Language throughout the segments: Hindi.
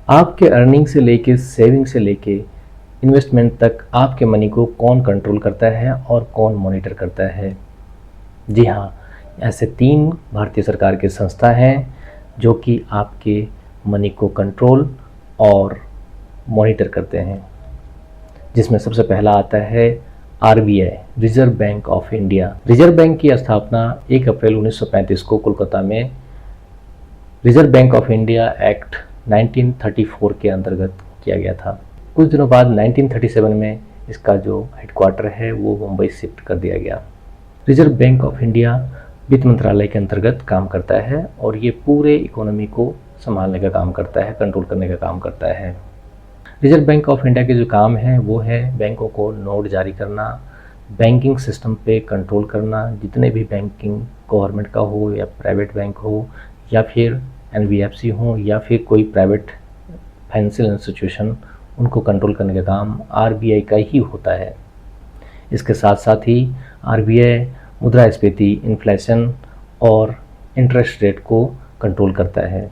आपके अर्निंग से लेके, सेविंग से लेके, इन्वेस्टमेंट तक आपके मनी को कौन कंट्रोल करता है और कौन मॉनिटर करता है? जी हाँ, ऐसे 3 भारतीय सरकार की संस्था हैं जो कि आपके मनी को कंट्रोल और मॉनिटर करते हैं, जिसमें सबसे पहला आता है RBI, reserve bank of India. Reserve bank की स्थापना 1 अप्रैल 1935 को कोलकाता में reserve bank of India act 1934 के अंतर्गत किया गया था। कुछ दिनों बाद 1937 में इसका जो हेडक्वार्टर है वो मुंबई शिफ्ट कर दिया गया। रिजर्व बैंक ऑफ इंडिया वित्त मंत्रालय के अंतर्गत काम करता है और ये पूरे इकोनॉमी को संभालने का काम करता है, कंट्रोल करने का काम करता है। रिजर्व बैंक ऑफ इंडिया के जो काम है वो है बैंकों को नोट जारी करना, बैंकिंग सिस्टम पे कंट्रोल करना, जितने भी बैंकिंग गवर्नमेंट का हो या प्राइवेट बैंक हो या फिर एनबीएफसी हो या फिर कोई प्राइवेट फाइनेंशियल इंस्टीट्यूशन, उनको कंट्रोल करने का काम आरबीआई का ही होता है। इसके साथ साथ ही आरबीआई मुद्रास्फीति, इन्फ्लेशन और इंटरेस्ट रेट को कंट्रोल करता है।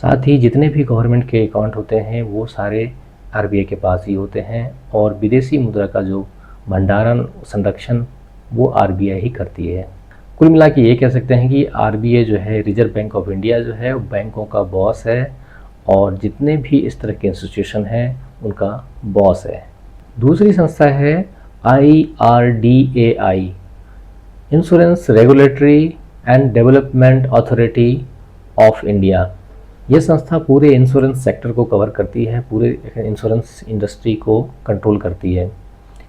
साथ ही जितने भी गवर्नमेंट के अकाउंट होते हैं वो सारे आरबीआई के पास ही होते हैं और विदेशी मुद्रा का जो भंडारण, संरक्षण वो आरबीआई ही करती है। कुल मिला के ये कह सकते हैं कि आरबीआई जो है, रिजर्व बैंक ऑफ इंडिया जो है, बैंकों का बॉस है और जितने भी इस तरह के इंस्टीट्यूशन हैं उनका बॉस है। दूसरी संस्था है IRDAI, insurance regulatory and development authority of India. ये संस्था पूरे इंश्योरेंस सेक्टर को कवर करती है, पूरे इंश्योरेंस इंडस्ट्री को कंट्रोल करती है।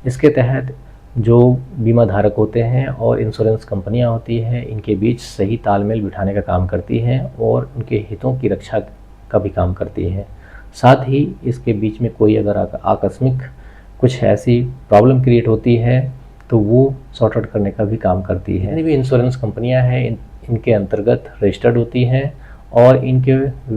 इसके तहत जो बीमा धारक होते हैं और इंश्योरेंस कंपनियां होती हैं, इनके बीच सही तालमेल बिठाने का काम करती है और उनके हितों की रक्षा का भी काम करती है। साथ ही इसके बीच में कोई अगर आकस्मिक कुछ ऐसी प्रॉब्लम क्रिएट होती है तो वो सॉर्ट आउट करने का भी काम करती है। जितनी भी इंश्योरेंस कंपनियां हैं इनके अंतर्गत रजिस्टर्ड होती हैं और इनके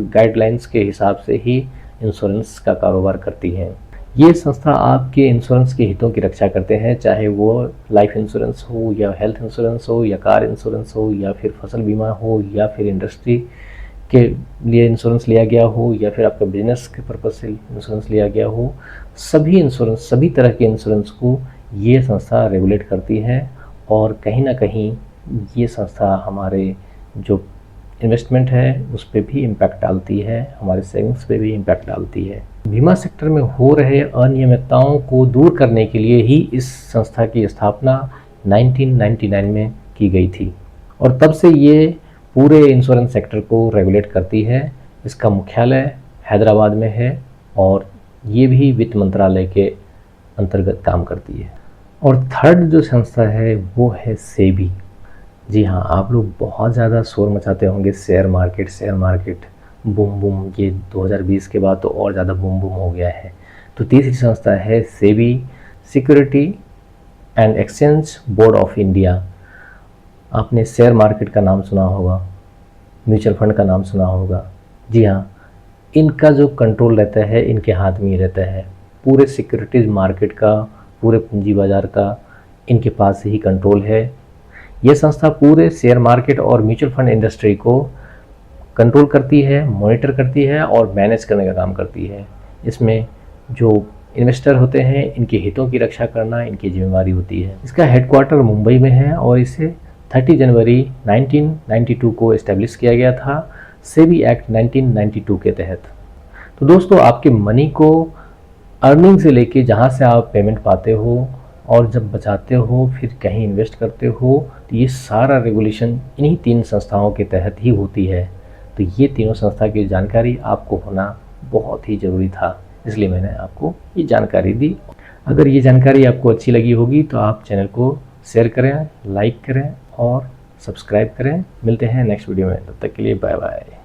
गाइडलाइंस के हिसाब से ही इंश्योरेंस का कारोबार करती हैं। ये संस्था आपके इंश्योरेंस के हितों की रक्षा करते हैं, चाहे वो लाइफ इंश्योरेंस हो या हेल्थ इंश्योरेंस हो या कार इंश्योरेंस हो या फिर फसल बीमा हो या फिर इंडस्ट्री के लिए इंश्योरेंस लिया गया हो या फिर आपका बिजनेस के पर्पज़ से इंश्योरेंस लिया गया हो। सभी इंश्योरेंस, सभी तरह के इंश्योरेंस को ये संस्था रेगुलेट करती है और कहीं ना कहीं ये संस्था हमारे जो इन्वेस्टमेंट है उस पर भी इम्पैक्ट डालती है, हमारे सेविंग्स पे भी इम्पैक्ट डालती है। बीमा सेक्टर में हो रहे अनियमितताओं को दूर करने के लिए ही इस संस्था की स्थापना 1999 में की गई थी और तब से ये पूरे इंश्योरेंस सेक्टर को रेगुलेट करती है। इसका मुख्यालय हैदराबाद में है और ये भी वित्त मंत्रालय के अंतर्गत काम करती है। और थर्ड जो संस्था है वो है सेबी। जी हाँ, आप लोग बहुत ज़्यादा शोर मचाते होंगे शेयर मार्केट बूम बूम, ये 2020 के बाद तो और ज़्यादा बूम बूम हो गया है। तो तीसरी संस्था है SEBI, security and exchange board of India. आपने शेयर मार्केट का नाम सुना होगा, म्यूचुअल फंड का नाम सुना होगा। जी हाँ, इनका जो कंट्रोल रहता है इनके हाथ में ही रहता है। पूरे सिक्योरिटीज़ मार्केट का, पूरे पूंजी बाज़ार का इनके पास ही कंट्रोल है। ये संस्था पूरे शेयर मार्केट और म्यूचुअल फंड इंडस्ट्री को कंट्रोल करती है, मॉनिटर करती है और मैनेज करने का काम करती है। इसमें जो इन्वेस्टर होते हैं इनके हितों की रक्षा करना इनकी जिम्मेवारी होती है। इसका हेडक्वार्टर मुंबई में है और इसे 30 जनवरी 1992 को इस्टेब्लिश किया गया था सेबी एक्ट 1992 के तहत। तो दोस्तों, आपके मनी को अर्निंग से लेके जहाँ से आप पेमेंट पाते हो और जब बचाते हो फिर कहीं इन्वेस्ट करते हो, तो ये सारा रेगुलेशन इन्हीं 3 संस्थाओं के तहत ही होती है। तो ये तीनों संस्था की जानकारी आपको होना बहुत ही ज़रूरी था, इसलिए मैंने आपको ये जानकारी दी। अगर ये जानकारी आपको अच्छी लगी होगी तो आप चैनल को शेयर करें, लाइक करें और सब्सक्राइब करें। मिलते हैं नेक्स्ट वीडियो में, तब तक के लिए बाय बाय।